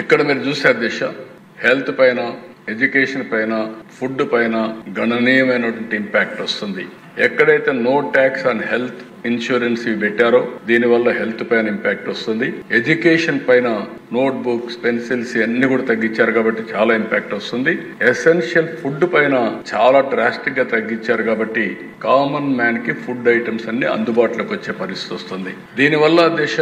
ఇక్కడ మీరు చూసే దిశ హెల్త్ పైన, ఎడ్యుకేషన్ పైన, ఫుడ్ పైన గణనీయమైనటువంటి ఇంపాక్ట్ వస్తుంది. ఎక్కడైతే no tax on health insurance పెట్టారో దీనివల్ల హెల్త్ పైన ఇంపాక్ట్ వస్తుంది. ఎడ్యుకేషన్ పైన నోట్ బుక్స్, పెన్సిల్స్ అన్ని కూడా తగ్గించారు కాబట్టి చాలా ఇంపాక్ట్ వస్తుంది. ఎసెన్షియల్ ఫుడ్ పైన చాలా డ్రాస్టిక్ గా తగ్గించారు కాబట్టి కామన్ మ్యాన్ కి ఫుడ్ ఐటమ్స్ అన్ని అందుబాటులోకి వచ్చే పరిస్థితి వస్తుంది. దీనివల్ల దేశ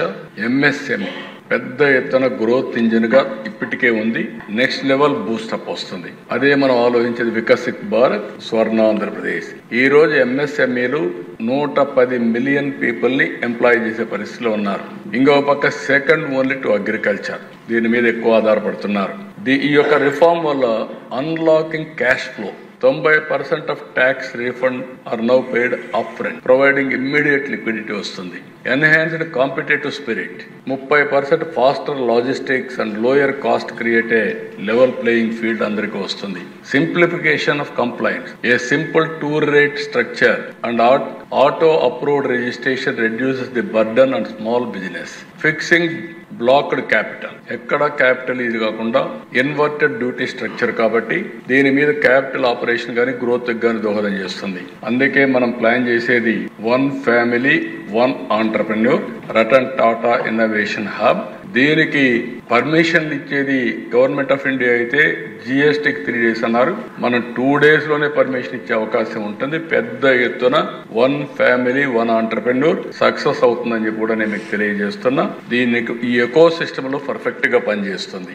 ఎంఎస్ఎంఈ పెద్ద ఎత్తున గ్రోత్ ఇంజిన్ గా ఇప్పటికే ఉంది. నెక్స్ట్ లెవెల్ బూస్టప్ వస్తుంది. అదే మనం ఆలోచించేది వికసిత్ భారత్, స్వర్ణ ఆంధ్రప్రదేశ్. ఈ రోజు ఎంఎస్ఎంఈలు 110 మిలియన్ పీపుల్ ని ఎంప్లాయ్ చేసే పరిస్థితిలో ఉన్నారు. ఇంకో పక్క సెకండ్ ఓన్లీ టు అగ్రికల్చర్, దీని మీద ఎక్కువ ఆధారపడుతున్నారు. ఈ యొక్క రిఫార్మ్ వల్ల unlocking cash flow 90% of tax refund are now paid upfront, providing immediate liquidity వస్తుంది. Enhanced competitive spirit, 30% faster logistics and lower cost create a level playing field అందరికి వస్తుంది. Simplification of compliance, a simple two rate structure and auto approved registration reduces the burden on small business. Fixing blocked capital, ఎక్కడ capital ఇది కాకుండా inverted duty structure కాబట్టి దీని మీద capital operation కానీ growth కానీ దోహదం చేస్తుంది. అందుకే మనం ప్లాన్ చేసేది one family one entrepreneur Ratan Tata innovation hub. దీనికి పర్మిషన్లు ఇచ్చేది గవర్నమెంట్ ఆఫ్ ఇండియా అయితే జిఎస్టీకి 3 days అన్నారు. మనం 2 days లోనే పర్మిషన్ ఇచ్చే అవకాశం ఉంటుంది. పెద్ద ఎత్తున one family one entrepreneur success అవుతుందని చెప్పి కూడా నేను మీకు తెలియజేస్తున్నా. దీనికి ఈ ఎకో సిస్టమ్ లో పర్ఫెక్ట్ గా పనిచేస్తుంది.